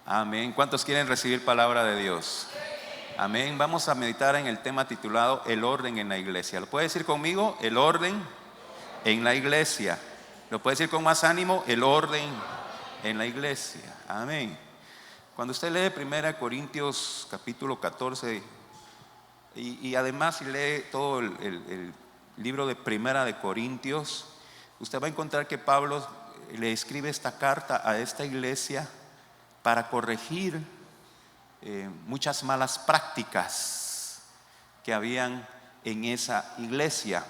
Amén. ¿Cuántos quieren recibir palabra de Dios? Amén. Vamos a meditar en el tema titulado El orden en la iglesia. ¿Lo puede decir conmigo? El orden en la iglesia. ¿Lo puede decir con más ánimo? El orden en la iglesia. Amén. Cuando usted lee 1 Corintios capítulo 14 y además si lee todo el libro de 1 Corintios, usted va a encontrar que Pablo le escribe esta carta a esta iglesia para corregir muchas malas prácticas que habían en esa iglesia.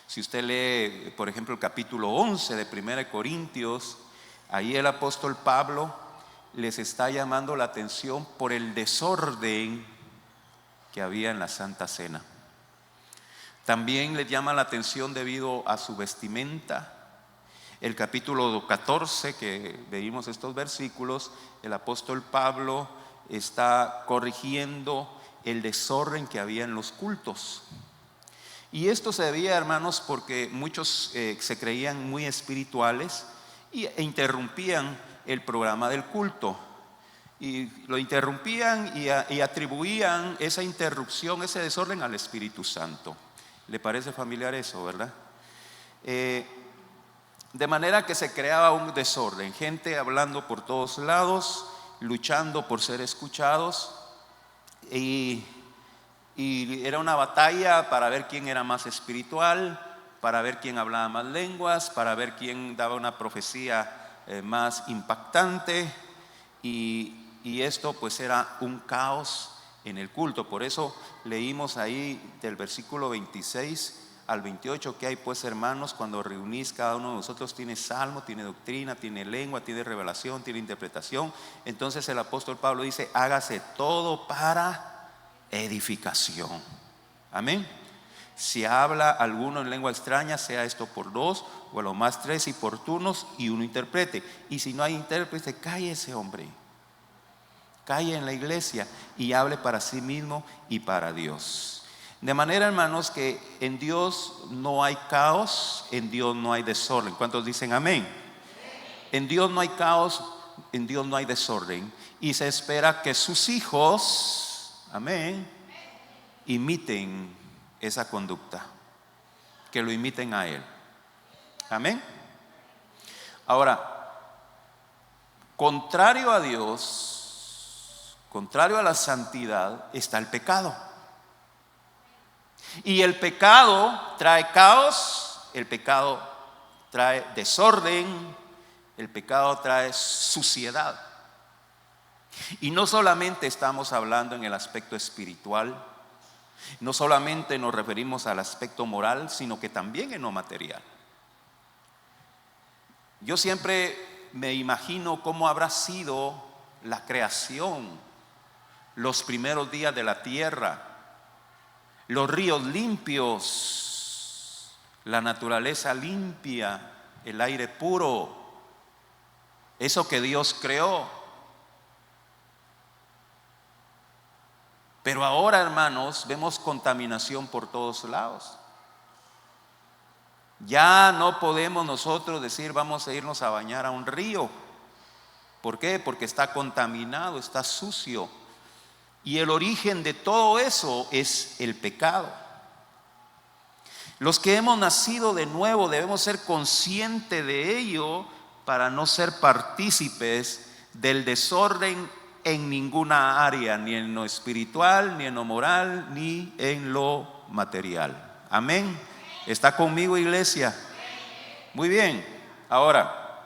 Si usted lee, por ejemplo, el capítulo 11 de 1 Corintios, ahí el apóstol Pablo les está llamando la atención por el desorden que había en la Santa Cena. También les llama la atención debido a su vestimenta. El capítulo 14 que veímos estos versículos, el apóstol Pablo está corrigiendo el desorden que había en los cultos. Y esto se debía, hermanos, porque muchos se creían muy espirituales e interrumpían el programa del culto. Y lo interrumpían y atribuían esa interrupción, ese desorden al Espíritu Santo. ¿Le parece familiar eso, verdad? De manera que se creaba un desorden, gente hablando por todos lados, luchando por ser escuchados, y era una batalla para ver quién era más espiritual, para ver quién hablaba más lenguas, para ver quién daba una profecía más impactante, y esto pues era un caos en el culto. Por eso leímos ahí del versículo 26 al 28, que hay pues, hermanos, cuando reunís, cada uno de nosotros tiene salmo, tiene doctrina, tiene lengua, tiene revelación, tiene interpretación. Entonces el apóstol Pablo dice: hágase todo para edificación. Amén. Si habla alguno en lengua extraña, sea esto por 2 o a lo más 3 y por turnos, y uno interprete. Y si no hay intérprete, calle ese hombre, calle en la iglesia y hable para sí mismo y para Dios. De manera, hermanos, que en Dios no hay caos, en Dios no hay desorden. ¿Cuántos dicen amén? En Dios no hay caos, en Dios no hay desorden. Y se espera que sus hijos, amén, imiten esa conducta, que lo imiten a Él. Amén. Ahora, contrario a Dios, contrario a la santidad, está el pecado. Y el pecado trae caos, el pecado trae desorden, el pecado trae suciedad. Y no solamente estamos hablando en el aspecto espiritual, no solamente nos referimos al aspecto moral, sino que también en lo material. Yo siempre me imagino cómo habrá sido la creación, los primeros días de la tierra, los ríos limpios, la naturaleza limpia, el aire puro, eso que Dios creó. Pero ahora, hermanos, vemos contaminación por todos lados. Ya no podemos nosotros decir vamos a irnos a bañar a un río. ¿Por qué? Porque está contaminado, está sucio. Y el origen de todo eso es el pecado. Los que hemos nacido de nuevo debemos ser conscientes de ello para no ser partícipes del desorden en ninguna área, ni en lo espiritual, ni en lo moral, ni en lo material. Amén. ¿Está conmigo, iglesia? Muy bien. Ahora,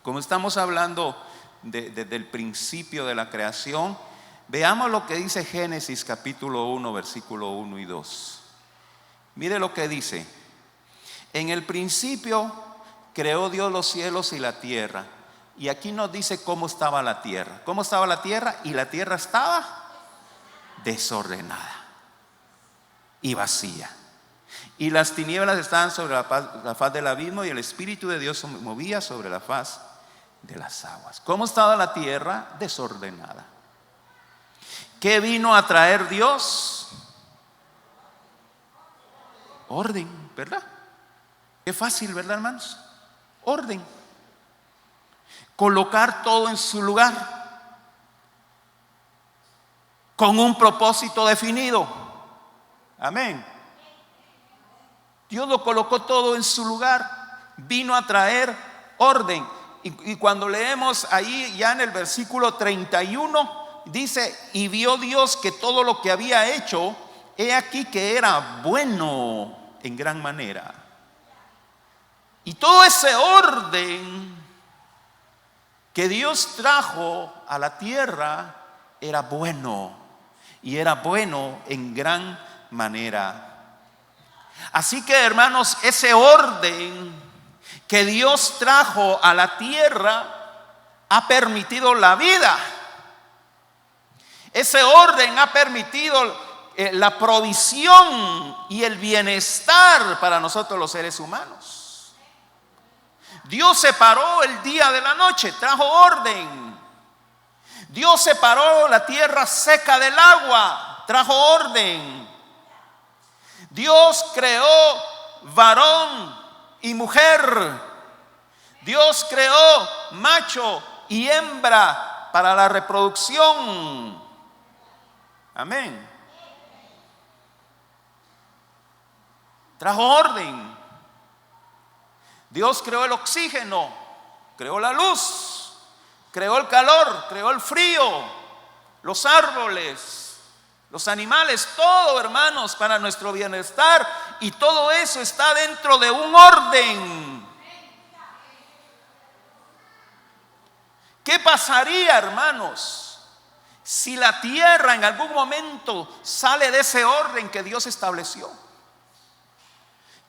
como estamos hablando desde el principio de la creación, veamos lo que dice Génesis capítulo 1, versículo 1 y 2. Mire lo que dice: en el principio creó Dios los cielos y la tierra. Y aquí nos dice cómo estaba la tierra. ¿Cómo estaba la tierra? Y la tierra estaba desordenada y vacía. Y las tinieblas estaban sobre la faz del abismo, y el Espíritu de Dios se movía sobre la faz de las aguas. ¿Cómo estaba la tierra? Desordenada. ¿Qué vino a traer Dios? Orden, ¿verdad? Qué fácil, ¿verdad, hermanos? Orden. Colocar todo en su lugar. con un propósito definido. Amén. Dios lo colocó todo en su lugar. Vino a traer orden. Y cuando leemos ahí ya en el versículo 31, dice: y vio Dios que todo lo que había hecho, he aquí que era bueno en gran manera. Y todo ese orden que Dios trajo a la tierra era bueno, y era bueno en gran manera. Así que, hermanos, ese orden que Dios trajo a la tierra ha permitido la vida. Ese orden ha permitido la provisión y el bienestar para nosotros los seres humanos. Dios separó el día de la noche, trajo orden. Dios separó la tierra seca del agua, trajo orden. Dios creó varón y mujer. Dios creó macho y hembra para la reproducción. Amén. Trajo orden. Dios creó el oxígeno, creó la luz, creó el calor, creó el frío, los árboles, los animales, todo, hermanos, para nuestro bienestar. Y todo eso está dentro de un orden. ¿Qué pasaría, hermanos, si la tierra en algún momento sale de ese orden que Dios estableció?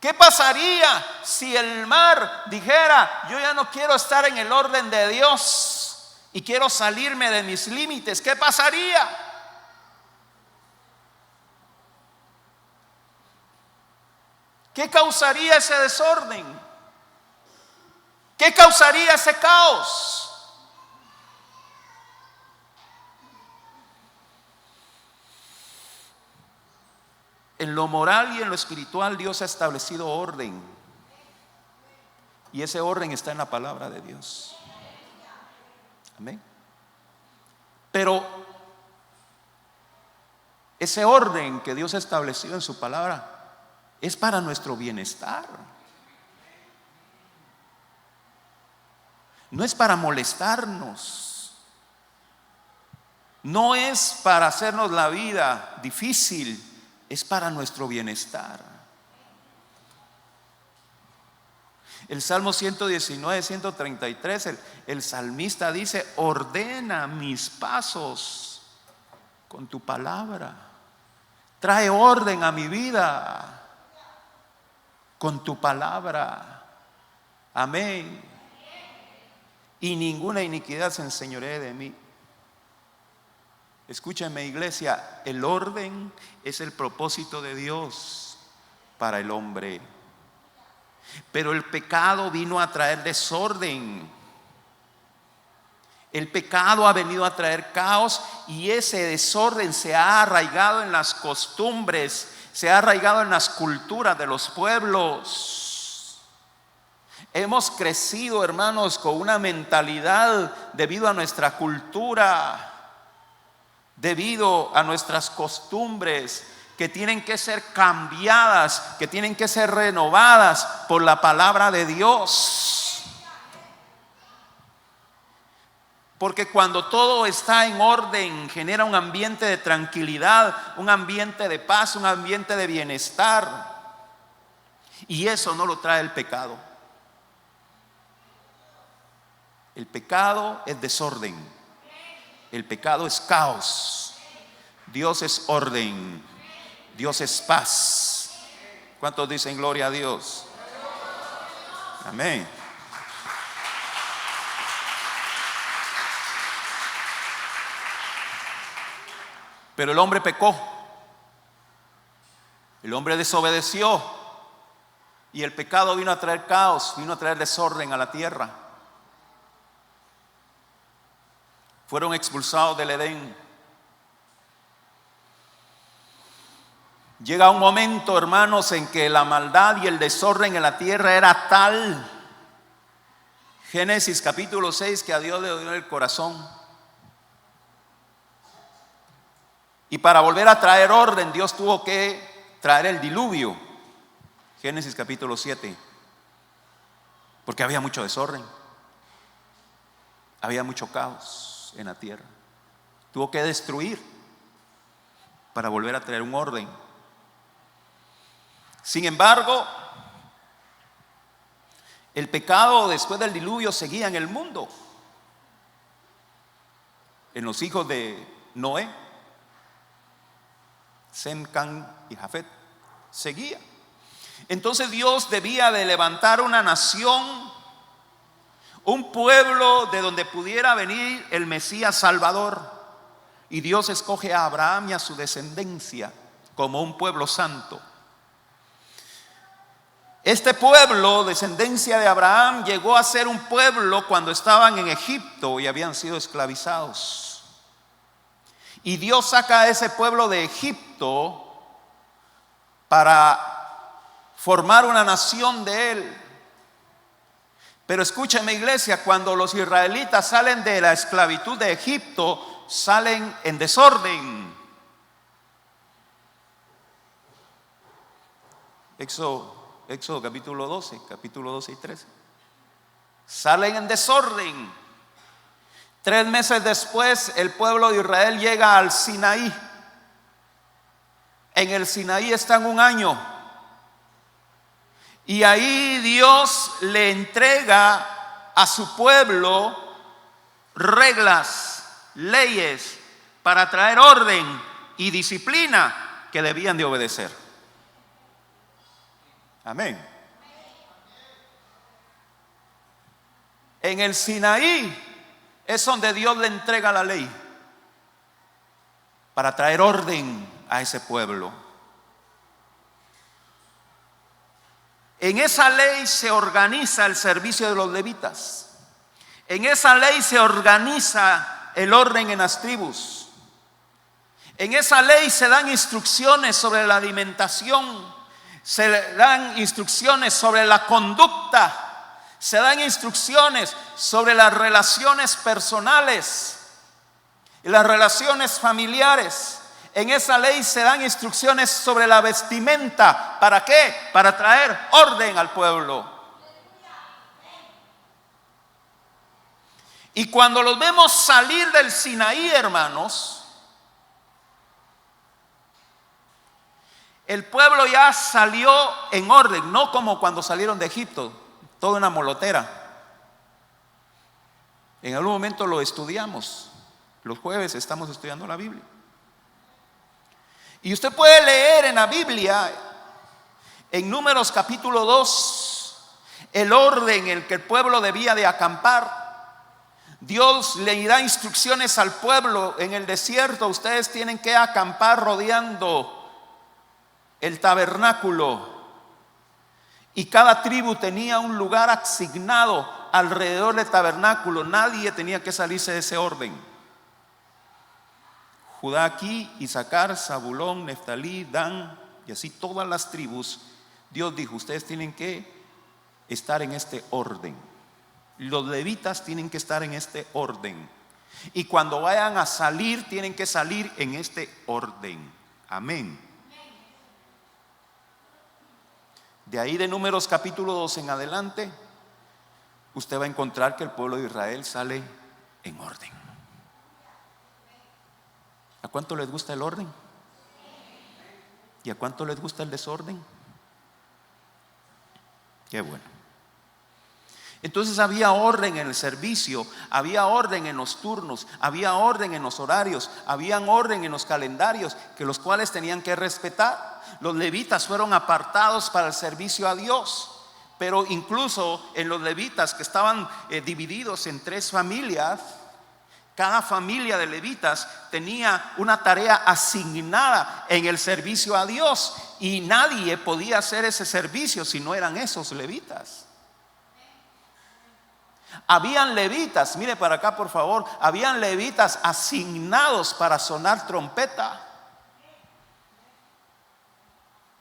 ¿Qué pasaría si el mar dijera: yo ya no quiero estar en el orden de Dios y quiero salirme de mis límites? ¿Qué pasaría? ¿Qué causaría ese desorden? ¿Qué causaría ese caos? En lo moral y en lo espiritual Dios ha establecido orden. Y ese orden está en la palabra de Dios. Amén. Pero ese orden que Dios ha establecido en su palabra es para nuestro bienestar. No es para molestarnos. No es para hacernos la vida difícil. Es para nuestro bienestar. El Salmo 119, 133, el salmista dice: ordena mis pasos con tu palabra. Trae orden a mi vida con tu palabra. Amén. Y ninguna iniquidad se enseñoree de mí. Escúchame, iglesia, el orden es el propósito de Dios para el hombre. Pero el pecado vino a traer desorden. El pecado ha venido a traer caos, y ese desorden se ha arraigado en las costumbres, se ha arraigado en las culturas de los pueblos. Hemos crecido, hermanos, con una mentalidad debido a nuestra cultura, debido a nuestras costumbres, que tienen que ser cambiadas, que tienen que ser renovadas por la palabra de Dios. Porque cuando todo está en orden, genera un ambiente de tranquilidad, un ambiente de paz, un ambiente de bienestar. Y eso no lo trae el pecado. El pecado es desorden. El pecado es caos. Dios es orden. Dios es paz. ¿Cuántos dicen gloria a Dios? Amén. Pero el hombre pecó. El hombre desobedeció. Y el pecado vino a traer caos, vino a traer desorden a la tierra. Fueron expulsados del Edén. Llega un momento, hermanos, en que la maldad y el desorden en la tierra era tal. Génesis capítulo 6, que a Dios le dio el corazón. Y para volver a traer orden, Dios tuvo que traer el diluvio. Génesis capítulo 7. Porque había mucho desorden. Había mucho caos en la tierra. Tuvo que destruir para volver a traer un orden. Sin embargo, el pecado después del diluvio seguía en el mundo. En los hijos de Noé, Sem, Can y Jafet, seguía. Entonces Dios debía de levantar una nación, un pueblo de donde pudiera venir el Mesías Salvador. Y Dios escoge a Abraham y a su descendencia como un pueblo santo. Este pueblo, descendencia de Abraham, llegó a ser un pueblo cuando estaban en Egipto y habían sido esclavizados. Y Dios saca a ese pueblo de Egipto para formar una nación de él. Pero escúcheme, iglesia, cuando los israelitas salen de la esclavitud de Egipto, salen en desorden. Éxodo capítulo 12 y 13. Salen en desorden. 3 meses después, el pueblo de Israel llega al Sinaí. En el Sinaí están 1 año. Y ahí Dios le entrega a su pueblo reglas, leyes para traer orden y disciplina que debían de obedecer. Amén. En el Sinaí es donde Dios le entrega la ley para traer orden a ese pueblo. En esa ley se organiza el servicio de los levitas. En esa ley se organiza el orden en las tribus. En esa ley se dan instrucciones sobre la alimentación. Se dan instrucciones sobre la conducta, se dan instrucciones sobre las relaciones personales y las relaciones familiares. En esa ley se dan instrucciones sobre la vestimenta. ¿Para qué? Para traer orden al pueblo. Y cuando los vemos salir del Sinaí, hermanos, el pueblo ya salió en orden, no como cuando salieron de Egipto, toda una molotera. En algún momento lo estudiamos. Los jueves estamos estudiando la Biblia. Y usted puede leer en la Biblia, en Números capítulo 2, el orden en el que el pueblo debía de acampar. Dios le da instrucciones al pueblo en el desierto. Ustedes tienen que acampar rodeando el tabernáculo, y cada tribu tenía un lugar asignado alrededor del tabernáculo. Nadie tenía que salirse de ese orden. Judá aquí, Isaacar, Zabulón, Neftalí, Dan, y así todas las tribus. Dios dijo: ustedes tienen que estar en este orden. Los levitas tienen que estar en este orden, y cuando vayan a salir tienen que salir en este orden. Amén. De ahí, de Números capítulo 2 en adelante, usted va a encontrar que el pueblo de Israel sale en orden. ¿A cuánto les gusta el orden? ¿Y a cuánto les gusta el desorden? Qué bueno. Entonces había orden en el servicio, había orden en los turnos, había orden en los horarios, había orden en los calendarios, que los cuales tenían que respetar. Los levitas fueron apartados para el servicio a Dios, pero incluso en los levitas, que estaban divididos en 3 familias, cada familia de levitas tenía una tarea asignada en el servicio a Dios, y nadie podía hacer ese servicio si no eran esos levitas. Habían levitas, mire para acá por favor, habían levitas asignados para sonar trompeta,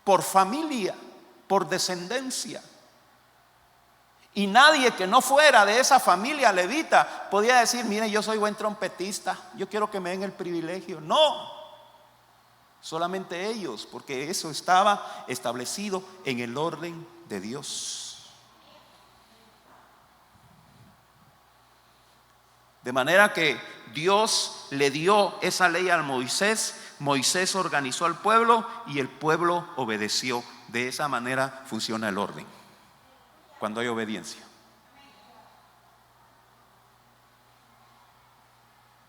por familia, por descendencia. Y nadie que no fuera de esa familia levita podía decir: mire, yo soy buen trompetista, yo quiero que me den el privilegio. No, Solamente ellos, porque eso estaba establecido en el orden de Dios. De manera que Dios le dio esa ley a Moisés. Moisés organizó al pueblo y el pueblo obedeció. De esa manera funciona el orden, cuando hay obediencia.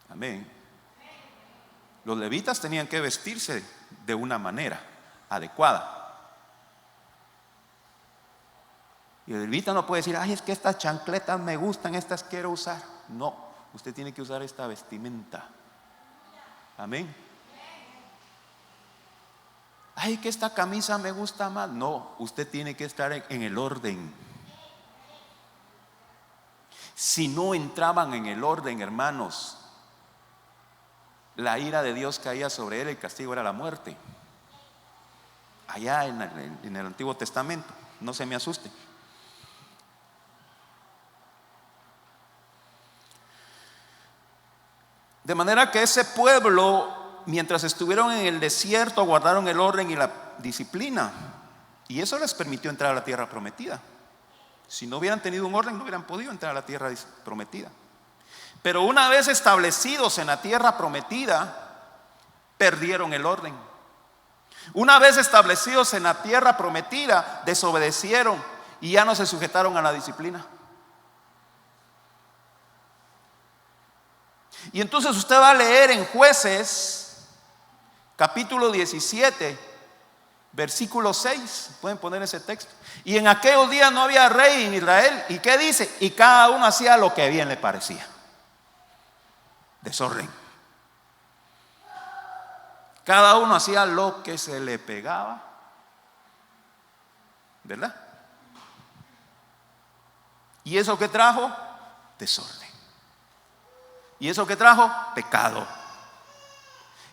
Amén. Los levitas tenían que vestirse de una manera adecuada. Y el levita no puede decir: ay, es que estas chancletas me gustan, estas quiero usar. No, usted tiene que usar esta vestimenta. Amén. Ay, que esta camisa me gusta más. No, usted tiene que estar en el orden. Si no entraban en el orden, hermanos, la ira de Dios caía sobre él, el castigo era la muerte. Allá en el Antiguo Testamento, no se me asuste. De manera que ese pueblo, mientras estuvieron en el desierto, guardaron el orden y la disciplina, y eso les permitió entrar a la tierra prometida. Si no hubieran tenido un orden, no hubieran podido entrar a la tierra prometida. Pero una vez establecidos en la tierra prometida, perdieron el orden. Una vez establecidos en la tierra prometida, desobedecieron y ya no se sujetaron a la disciplina. Y entonces usted va a leer en Jueces, capítulo 17, versículo 6. Pueden poner ese texto. Y en aquellos días no había rey en Israel. ¿Y qué dice? Y cada uno hacía lo que bien le parecía. Desorden. Cada uno hacía lo que se le pegaba, ¿verdad? ¿Y eso qué trajo? Desorden. ¿Y eso qué trajo? Pecado.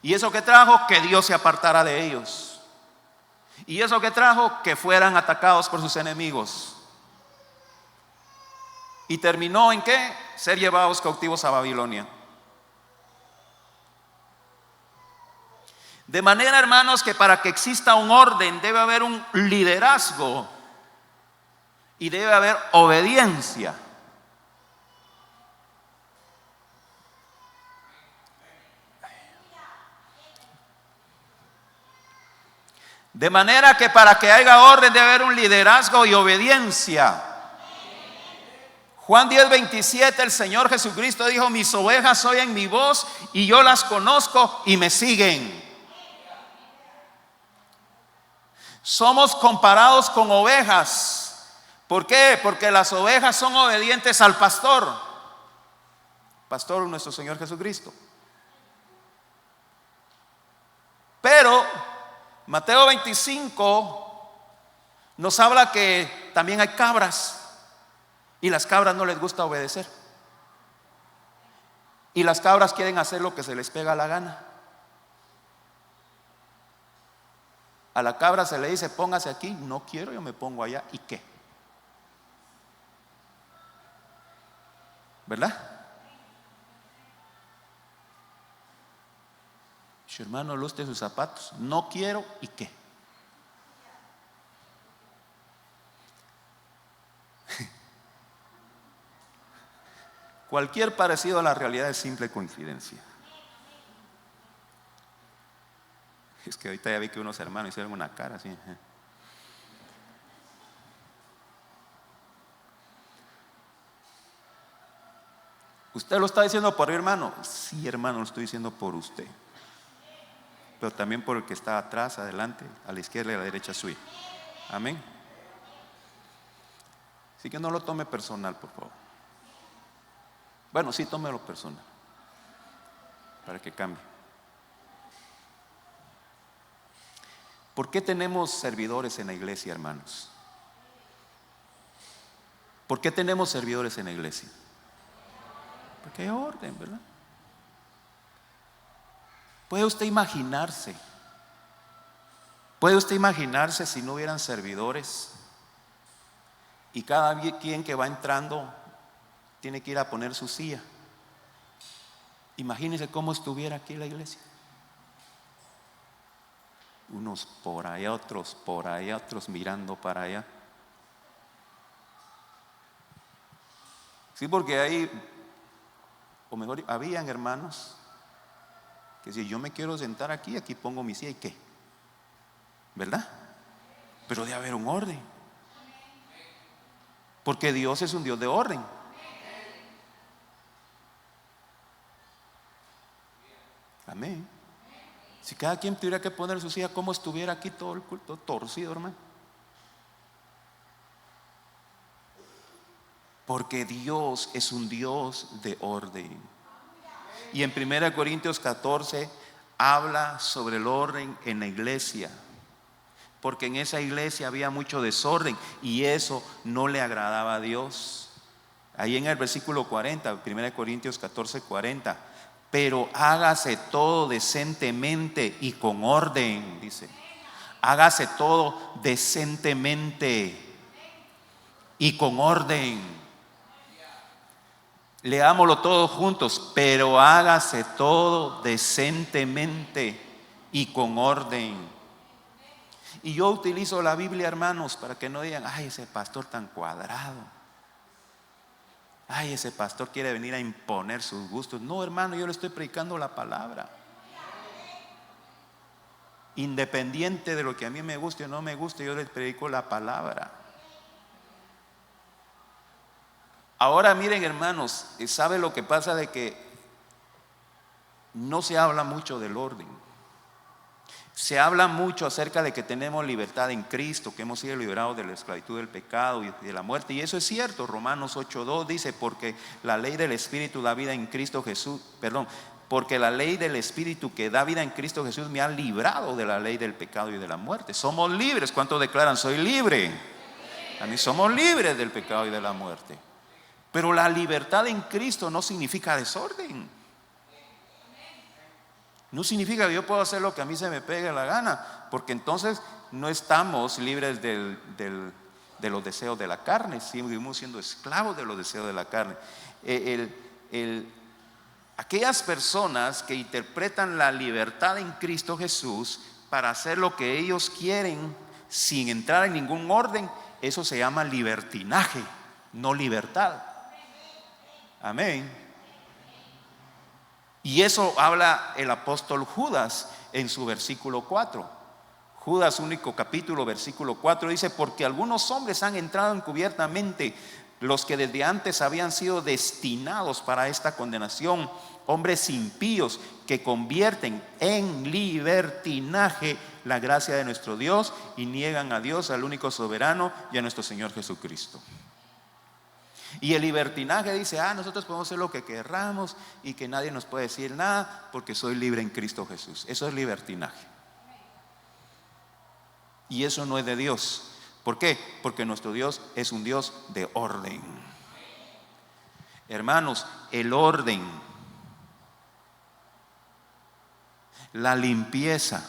¿Y eso qué trajo? Que Dios se apartara de ellos. ¿Y eso qué trajo? Que fueran atacados por sus enemigos. ¿Y terminó en qué? Ser llevados cautivos a Babilonia. De manera, hermanos, que para que exista un orden debe haber un liderazgo y debe haber obediencia. De manera que para que haya orden debe haber un liderazgo y obediencia. Juan 10:27, el Señor Jesucristo dijo: mis ovejas oyen mi voz y yo las conozco y me siguen. Somos comparados con ovejas. ¿Por qué? Porque las ovejas son obedientes al pastor. Pastor, nuestro Señor Jesucristo. Pero Mateo 25 nos habla que también hay cabras. Y las cabras no les gusta obedecer. Y las cabras quieren hacer lo que se les pega la gana. A la cabra se le dice: póngase aquí. No quiero, yo me pongo allá. ¿Y qué? ¿Verdad? Su hermano lustre sus zapatos. No quiero, ¿y qué? Cualquier parecido a la realidad es simple coincidencia. Es que ahorita ya vi que unos hermanos hicieron una cara así. ¿Usted lo está diciendo por mí, hermano? Sí, hermano, lo estoy diciendo por usted. Pero también por el que está atrás, adelante, a la izquierda y a la derecha suya. Amén. Así que no lo tome personal, por favor. Bueno, sí, tómelo personal, para que cambie. ¿Por qué tenemos servidores en la iglesia, hermanos? ¿Por qué tenemos servidores en la iglesia? Porque hay orden, ¿verdad? ¿Puede usted imaginarse si no hubieran servidores y cada quien que va entrando tiene que ir a poner su silla? Imagínese cómo estuviera aquí la iglesia. Unos por allá, otros mirando para allá. Sí, porque hay, o mejor, habían hermanos que si yo me quiero sentar aquí, aquí pongo mi silla y qué, ¿verdad? Pero debe haber un orden, porque Dios es un Dios de orden. Amén. Si cada quien tuviera que poner su silla, ¿cómo estuviera aquí todo el culto torcido, hermano? Porque Dios es un Dios de orden. Y en 1 Corintios 14 habla sobre el orden en la iglesia, porque en esa iglesia había mucho desorden y eso no le agradaba a Dios. Ahí en el versículo 40, 1 Corintios 14, 40, pero hágase todo decentemente y con orden, dice. Hágase todo decentemente y con orden. Leámoslo todos juntos, pero hágase todo decentemente y con orden. Y yo utilizo la Biblia, hermanos, para que no digan, ay, ese pastor tan cuadrado, ay, ese pastor quiere venir a imponer sus gustos. No, hermano, yo le estoy predicando la palabra. Independiente de lo que a mí me guste o no me guste, yo les predico la palabra. Ahora miren, hermanos, ¿sabe lo que pasa? De que no se habla mucho del orden. Se habla mucho acerca de que tenemos libertad en Cristo, que hemos sido liberados de la esclavitud del pecado y de la muerte. Y eso es cierto. Romanos 8:2 dice, porque la ley del Espíritu da vida en Cristo Jesús, porque la ley del Espíritu que da vida en Cristo Jesús me ha librado de la ley del pecado y de la muerte. Somos libres. ¿Cuántos declaran? Soy libre. A mí somos libres del pecado y de la muerte. Pero la libertad en Cristo no significa desorden. No significa que yo puedo hacer lo que a mí se me pegue la gana, porque entonces no estamos libres de los deseos de la carne, seguimos siendo esclavos de los deseos de la carne. Aquellas personas que interpretan la libertad en Cristo Jesús para hacer lo que ellos quieren sin entrar en ningún orden, eso se llama libertinaje, no libertad. Amén. Y eso habla el apóstol Judas en su versículo 4. Judas, único capítulo, versículo 4 dice, porque algunos hombres han entrado encubiertamente, los que desde antes habían sido destinados para esta condenación, hombres impíos que convierten en libertinaje la gracia de nuestro Dios y niegan a Dios, al único soberano, y a nuestro Señor Jesucristo. Y el libertinaje dice, nosotros podemos hacer lo que querramos y que nadie nos puede decir nada porque soy libre en Cristo Jesús. Eso es libertinaje. Y eso no es de Dios. ¿Por qué? Porque nuestro Dios es un Dios de orden. Hermanos, el orden, la limpieza,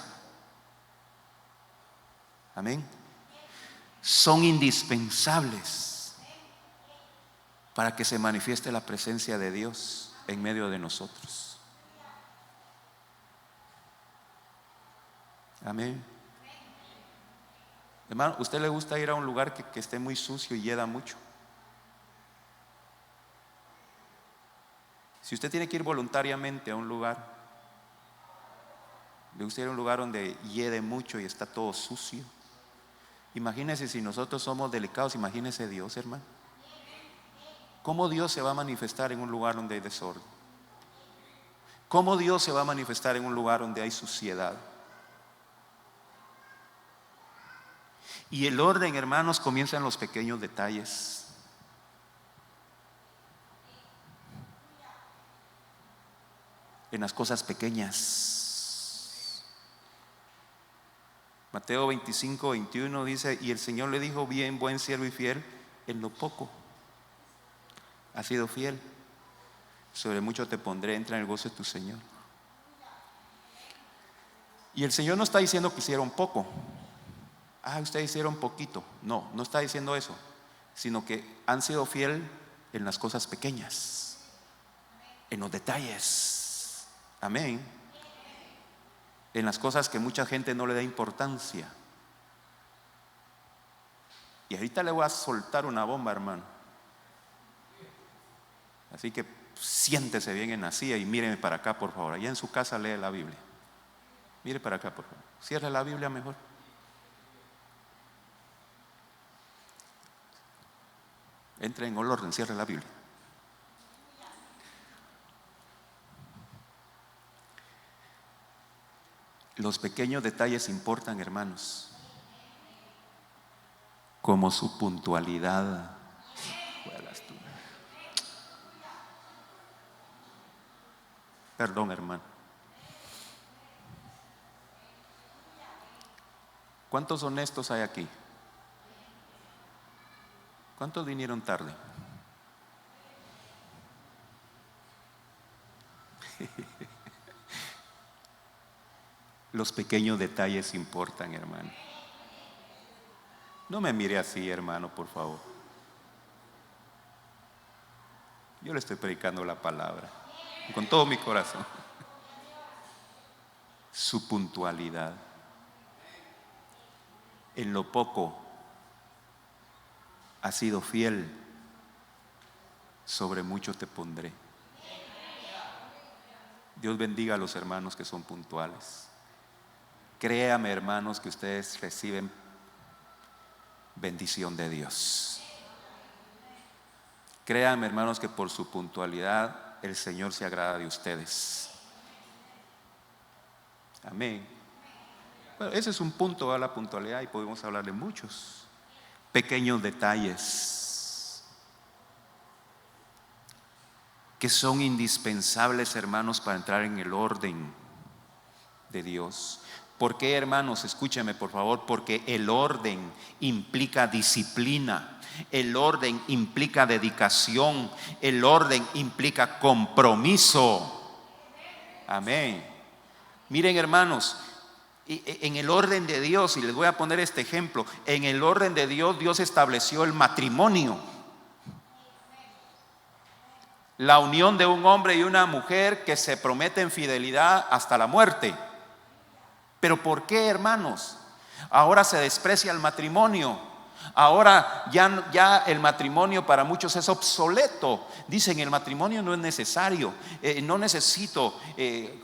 amén, son indispensables para que se manifieste la presencia de Dios en medio de nosotros. Amén. Hermano, ¿usted le gusta ir a un lugar que esté muy sucio y hieda mucho? Si usted tiene que ir voluntariamente a un lugar, le gusta ir a un lugar donde hiede mucho y está todo sucio. Imagínese si nosotros somos delicados, imagínese Dios, hermano. ¿Cómo Dios se va a manifestar en un lugar donde hay desorden? ¿Cómo Dios se va a manifestar en un lugar donde hay suciedad? Y el orden, hermanos, comienza en los pequeños detalles. En las cosas pequeñas. Mateo 25:21 dice, y el Señor le dijo, bien, buen siervo y fiel, en lo poco has sido fiel, sobre mucho te pondré, entra en el gozo de tu Señor. Y el Señor no está diciendo que hicieron poco. Ustedes hicieron poquito. No, no está diciendo eso, sino que han sido fiel en las cosas pequeñas, en los detalles. Amén. en las cosas que mucha gente no le da importancia. Y ahorita le voy a soltar una bomba, hermano. Así que siéntese bien en la silla y míreme para acá, por favor. Allá en su casa lee la Biblia. Mire para acá, por favor. Cierre la Biblia mejor. Entre en orden, cierre la Biblia. Los pequeños detalles importan, hermanos, como su puntualidad. Perdón, hermano. ¿Cuántos honestos hay aquí? ¿Cuántos vinieron tarde? Los pequeños detalles importan, hermano. No me mire así, hermano, por favor. Yo le estoy predicando la palabra con todo mi corazón. Su puntualidad. En lo poco has sido fiel, sobre mucho te pondré. Dios bendiga a los hermanos que son puntuales. Créame, hermanos, que ustedes reciben bendición de Dios. Créame, hermanos, que por su puntualidad el Señor se agrada de ustedes. Amén. Bueno, ese es un punto a la puntualidad y podemos hablar de muchos pequeños detalles que son indispensables, hermanos, para entrar en el orden de Dios. ¿Por qué, hermanos? Escúcheme, por favor. Porque el orden implica disciplina, el orden implica dedicación, el orden implica compromiso. Amén. Miren, hermanos, en el orden de Dios, y les voy a poner este ejemplo, en el orden de Dios, Dios estableció el matrimonio, la unión de un hombre y una mujer que se prometen fidelidad hasta la muerte. Pero ¿por qué, hermanos? Ahora se desprecia el matrimonio. Ahora ya el matrimonio para muchos es obsoleto. Dicen, el matrimonio no es necesario. No necesito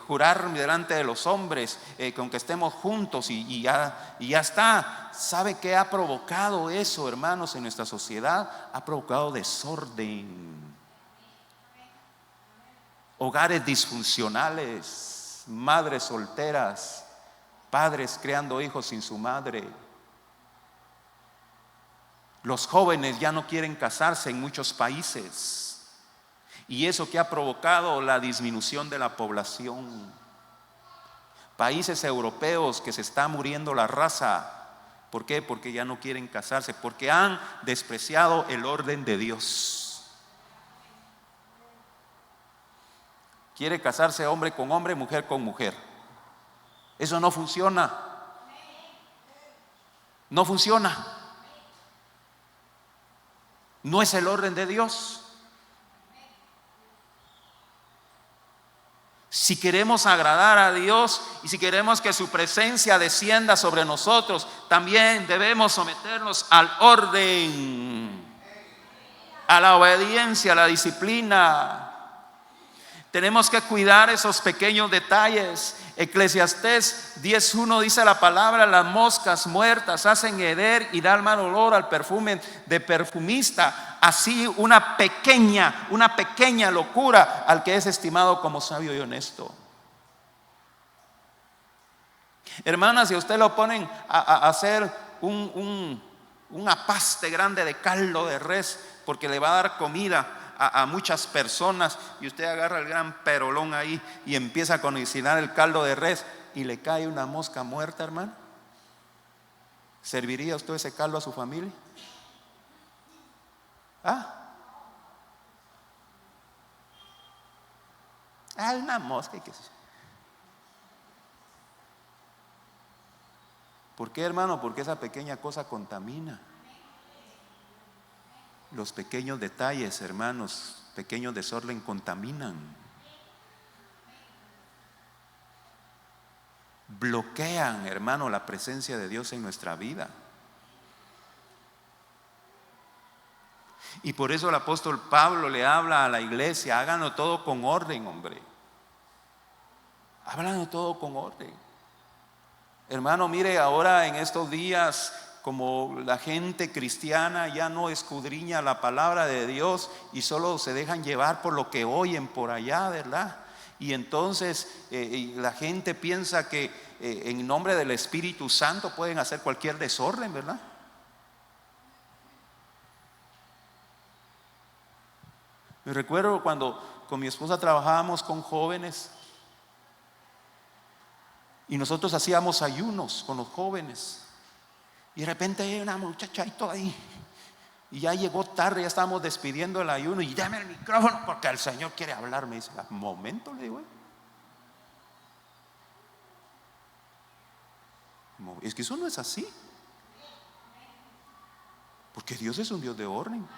jurar delante de los hombres con que estemos juntos y ya está. ¿Sabe qué ha provocado eso, hermanos, en nuestra sociedad? Ha provocado desorden. Hogares disfuncionales, madres solteras, padres creando hijos sin su madre. Los jóvenes ya no quieren casarse en muchos países. Y eso que ha provocado la disminución de la población. Países europeos que se está muriendo la raza. ¿Por qué? Porque ya no quieren casarse, porque han despreciado el orden de Dios. Quiere casarse hombre con hombre, mujer con mujer. Eso no funciona. No funciona. No es el orden de Dios. Si queremos agradar a Dios y si queremos que su presencia descienda sobre nosotros, también debemos someternos al orden, a la obediencia, a la disciplina. Tenemos que cuidar esos pequeños detalles. Eclesiastés 10:1 dice la palabra: las moscas muertas hacen heder y dan mal olor al perfume de perfumista. Así una pequeña locura al que es estimado como sabio y honesto. Hermanas, si a usted lo ponen a hacer un apaste grande de caldo de res, porque le va a dar comida a muchas personas, y usted agarra el gran perolón ahí y empieza a cocinar el caldo de res y le cae una mosca muerta, hermano, ¿serviría usted ese caldo a su familia? Una mosca. ¿Por qué, hermano? Porque esa pequeña cosa contamina. Los pequeños detalles, hermanos, pequeños desorden contaminan. bloquean, hermano, la presencia de Dios en nuestra vida. Y por eso el apóstol Pablo le habla a la iglesia: háganlo todo con orden, hombre. Háganlo todo con orden. Hermano, mire, ahora en estos días, como la gente cristiana ya no escudriña la palabra de Dios y solo se dejan llevar por lo que oyen por allá, ¿verdad? Y entonces la gente piensa que en nombre del Espíritu Santo pueden hacer cualquier desorden, ¿verdad? Me recuerdo cuando con mi esposa trabajábamos con jóvenes y nosotros hacíamos ayunos con los jóvenes, y de repente hay una muchacha ahí y ya llegó tarde, ya estábamos despidiendo el ayuno, y dame el micrófono porque el Señor quiere hablar. Me dice: un momento, le digo, es que eso no es así, porque Dios es un Dios de orden.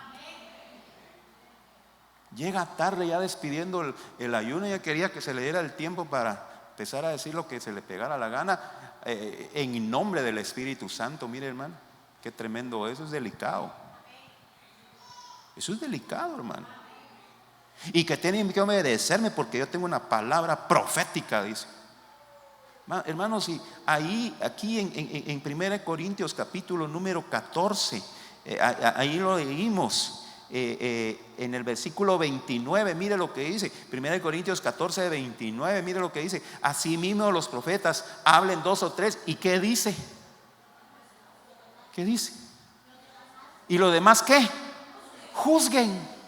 Llega tarde, ya despidiendo el ayuno, ya quería que se le diera el tiempo para empezar a decir lo que se le pegara la gana, en nombre del Espíritu Santo. Mire, hermano, qué tremendo. Eso es delicado. Eso es delicado, hermano. Y que tienen que obedecerme porque yo tengo una palabra profética, dice. Hermanos, y aquí en 1 Corintios capítulo número 14, ahí lo leímos. En el versículo 29, mire lo que dice. 1 Corintios 14, 29, mire lo que dice: asimismo los profetas hablen 2 o 3. ¿Y qué dice? ¿Qué dice? ¿Y lo demás qué? Juzguen.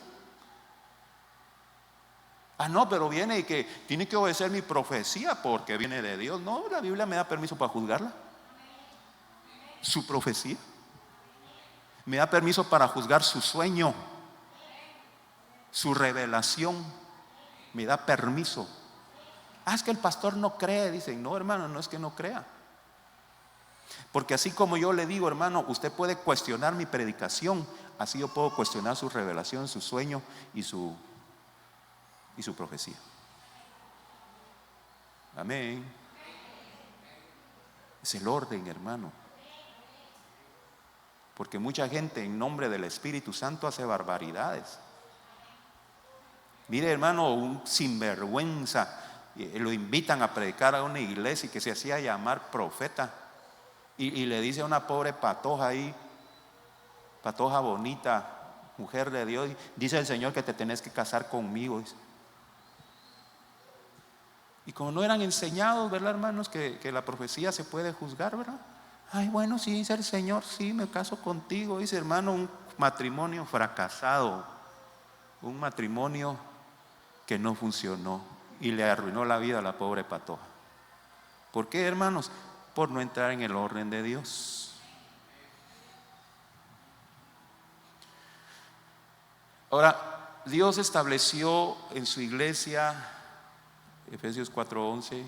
No, pero viene y que tiene que obedecer mi profecía porque viene de Dios. No, la Biblia me da permiso para juzgarla. Su profecía me da permiso para juzgar su sueño, su revelación. Me da permiso. Es que el pastor no cree. Dicen: no, hermano, no es que no crea, porque así como yo le digo, hermano, usted puede cuestionar mi predicación, así yo puedo cuestionar su revelación, su sueño y su profecía. Amén. Es el orden, hermano. Porque mucha gente en nombre del Espíritu Santo hace barbaridades. Mire, hermano, un sinvergüenza, lo invitan a predicar a una iglesia y que se hacía llamar profeta, y le dice a una pobre patoja ahí, patoja bonita, mujer de Dios: dice el Señor que te tenés que casar conmigo. Y como no eran enseñados, ¿verdad, hermanos? Que la profecía se puede juzgar, ¿verdad? Bueno, sí, dice el Señor, sí, me caso contigo. Dice, hermano, un matrimonio fracasado, un matrimonio que no funcionó y le arruinó la vida a la pobre patoja. ¿Por qué, hermanos? Por no entrar en el orden de Dios. Ahora, Dios estableció en su iglesia, Efesios 4:11,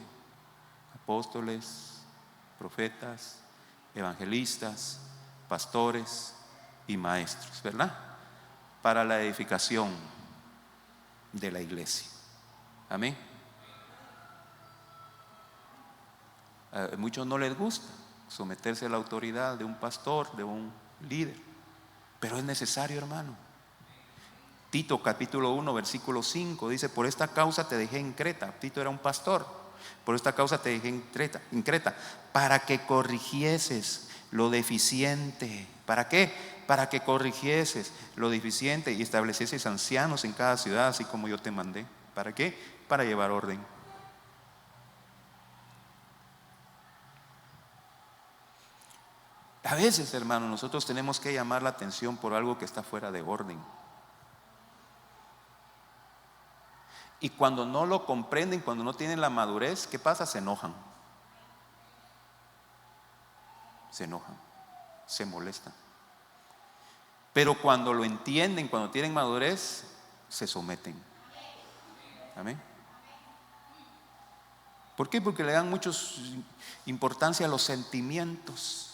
apóstoles, profetas, evangelistas, pastores y maestros, ¿verdad? Para la edificación de la iglesia. Amén. A muchos no les gusta someterse a la autoridad de un pastor, de un líder, pero es necesario, hermano. Tito capítulo 1 versículo 5 dice: por esta causa te dejé en Creta. Tito era un pastor. Por esta causa te dejé en Creta, para que corrigieses lo deficiente. ¿Para qué? Para que corrigieses lo deficiente y establecieses ancianos en cada ciudad, así como yo te mandé. ¿Para qué? Para llevar orden. A veces, hermano, nosotros tenemos que llamar la atención por algo que está fuera de orden. Y cuando no lo comprenden, cuando no tienen la madurez, ¿qué pasa? Se enojan. Se molestan. Pero cuando lo entienden, cuando tienen madurez, se someten. Amén. ¿Por qué? Porque le dan mucha importancia a los sentimientos.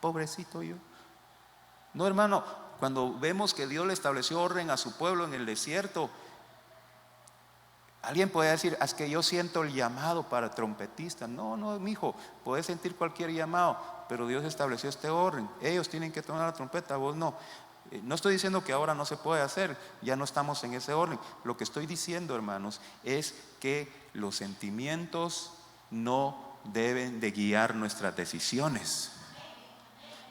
Pobrecito yo. No, hermano, cuando vemos que Dios le estableció orden a su pueblo en el desierto, Alguien puede decir, es que yo siento el llamado para trompetista. No, mijo, puedes sentir cualquier llamado, pero Dios estableció este orden. Ellos tienen que tocar la trompeta, vos no. No estoy diciendo que ahora no se puede hacer, ya no estamos en ese orden. Lo que estoy diciendo, hermanos, es que los sentimientos no deben de guiar nuestras decisiones,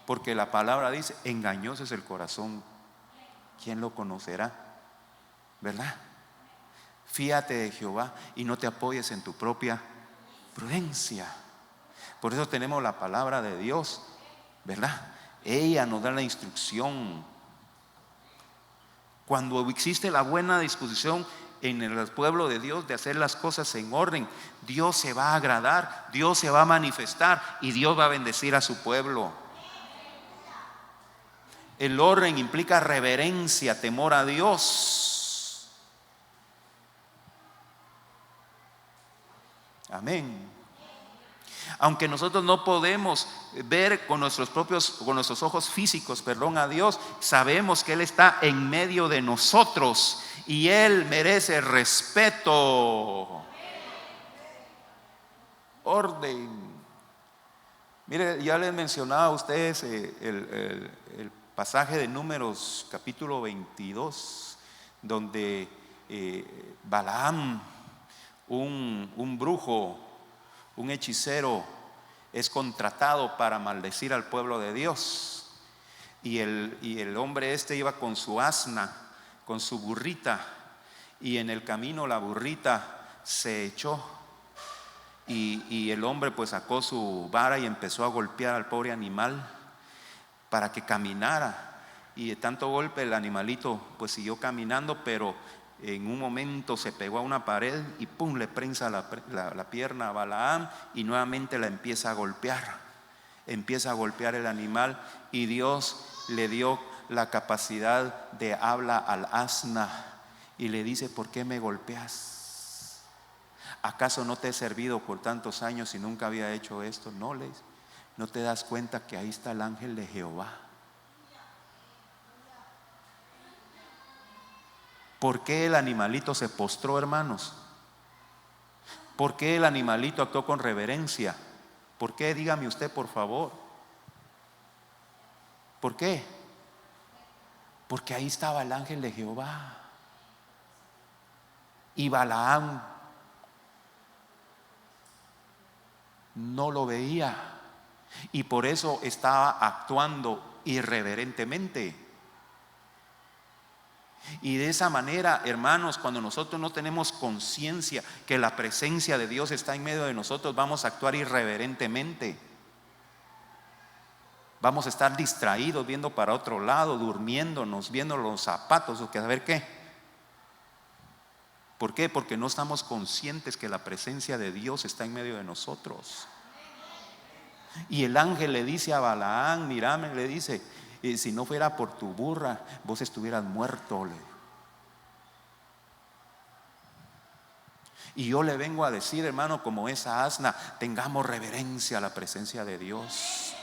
porque la palabra dice, engañoso es el corazón, ¿quién lo conocerá? ¿Verdad? Fíate de Jehová y no te apoyes en tu propia prudencia. Por eso tenemos la palabra de Dios, ¿verdad? Ella nos da la instrucción. Cuando existe la buena disposición en el pueblo de Dios de hacer las cosas en orden, Dios se va a agradar, Dios se va a manifestar y Dios va a bendecir a su pueblo. El orden implica reverencia, temor a Dios. Amén. Aunque nosotros no podemos ver con nuestros ojos físicos, a Dios, sabemos que Él está en medio de nosotros y Él merece respeto. Orden. Mire, ya les mencionaba a ustedes el pasaje de Números capítulo 22, donde Balaam, un brujo, un hechicero, es contratado para maldecir al pueblo de Dios. Y el hombre iba con su asna, con su burrita, y en el camino la burrita se echó. Y el hombre pues sacó su vara y empezó a golpear al pobre animal para que caminara. Y de tanto golpe el animalito pues siguió caminando, pero en un momento se pegó a una pared y pum, le prensa la pierna a Balaam y nuevamente la empieza a golpear. Empieza a golpear el animal y Dios le dio la capacidad de habla al asna y le dice: ¿por qué me golpeas? ¿Acaso no te he servido por tantos años y nunca había hecho esto? ¿No te das cuenta que ahí está el ángel de Jehová? ¿Por qué el animalito se postró, hermanos? ¿Por qué el animalito actuó con reverencia? ¿Por qué? Dígame usted, por favor. ¿Por qué? Porque ahí estaba el ángel de Jehová. Y Balaam no lo veía y por eso estaba actuando irreverentemente. Y de esa manera, hermanos, cuando nosotros no tenemos conciencia que la presencia de Dios está en medio de nosotros, vamos a actuar irreverentemente. Vamos a estar distraídos, viendo para otro lado, durmiéndonos, viendo los zapatos o que saber qué. ¿Por qué? Porque no estamos conscientes que la presencia de Dios está en medio de nosotros. Y el ángel le dice a Balaam, mírame, le dice: si no fuera por tu burra, vos estuvieras muerto. Y yo le vengo a decir, hermano, como esa asna, tengamos reverencia a la presencia de Dios.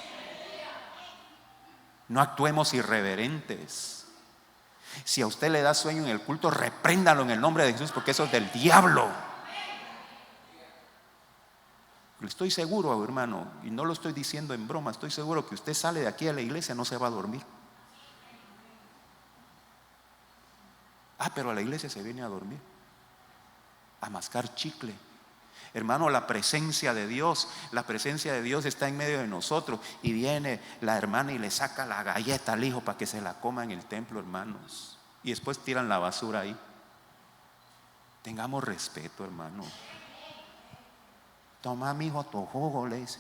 No actuemos irreverentes. Si a usted le da sueño en el culto, repréndalo en el nombre de Jesús, porque eso es del diablo. Estoy seguro, hermano, y no lo estoy diciendo en broma, estoy seguro que usted sale de aquí a la iglesia, no se va a dormir. Pero a la iglesia se viene a dormir, a mascar chicle. Hermano, la presencia de Dios está en medio de nosotros. Y viene la hermana y le saca la galleta al hijo para que se la coma en el templo, hermanos. Y después tiran la basura ahí. Tengamos respeto, hermano. Toma, mijo, tu jugo, le dice.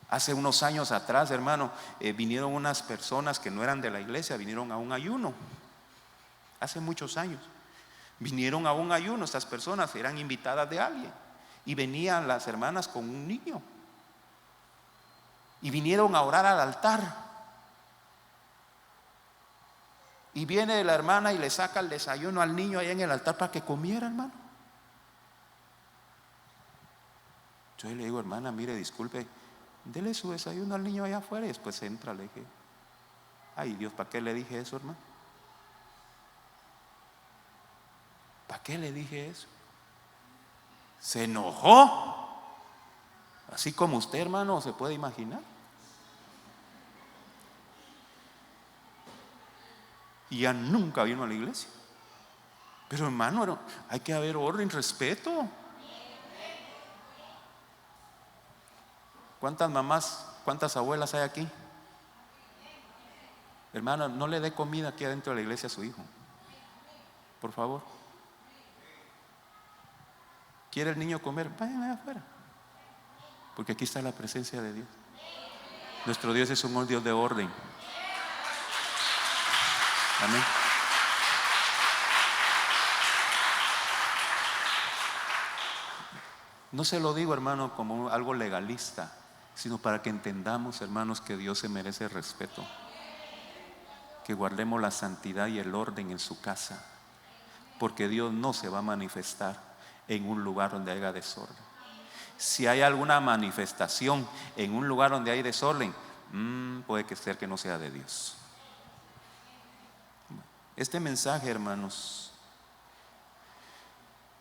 Hace unos años atrás, hermano, vinieron unas personas que no eran de la iglesia, vinieron a un ayuno. Hace muchos años. Vinieron a un ayuno, estas personas eran invitadas de alguien. Y venían las hermanas con un niño. Y vinieron a orar al altar. Y viene la hermana y le saca el desayuno al niño allá en el altar para que comiera, hermano. Yo le digo: hermana, mire, disculpe, dele su desayuno al niño allá afuera. Y después entra. Le dije: ay Dios, ¿para qué le dije eso, hermano? ¿Para qué le dije eso? Se enojó. Así como usted, hermano, se puede imaginar. Y ya nunca vino a la iglesia. Pero hermano, hay que haber orden, respeto. ¿Cuántas mamás, cuántas abuelas hay aquí? Hermano, no le dé comida aquí adentro de la iglesia a su hijo, por favor. ¿Quiere el niño comer? Vayan allá afuera, porque aquí está la presencia de Dios. Nuestro Dios es un Dios de orden. Amén. No se lo digo, hermano, como algo legalista, sino para que entendamos, hermanos, que Dios se merece respeto, que guardemos la santidad y el orden en su casa, porque Dios no se va a manifestar en un lugar donde haya desorden. Si hay alguna manifestación en un lugar donde hay desorden, puede que sea que no sea de Dios. Este mensaje, hermanos,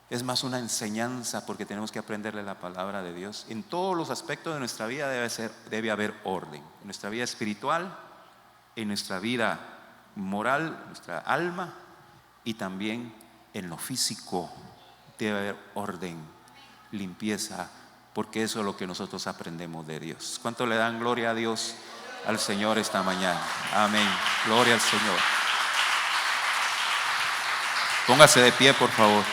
es más una enseñanza, porque tenemos que aprenderle la palabra de Dios. En todos los aspectos de nuestra vida debe haber orden. En nuestra vida espiritual, en nuestra vida moral, en nuestra alma, y también en lo físico debe haber orden, limpieza, porque eso es lo que nosotros aprendemos de Dios. ¿Cuánto le dan gloria a Dios, al Señor esta mañana? Amén. Gloria al Señor. Póngase de pie, por favor.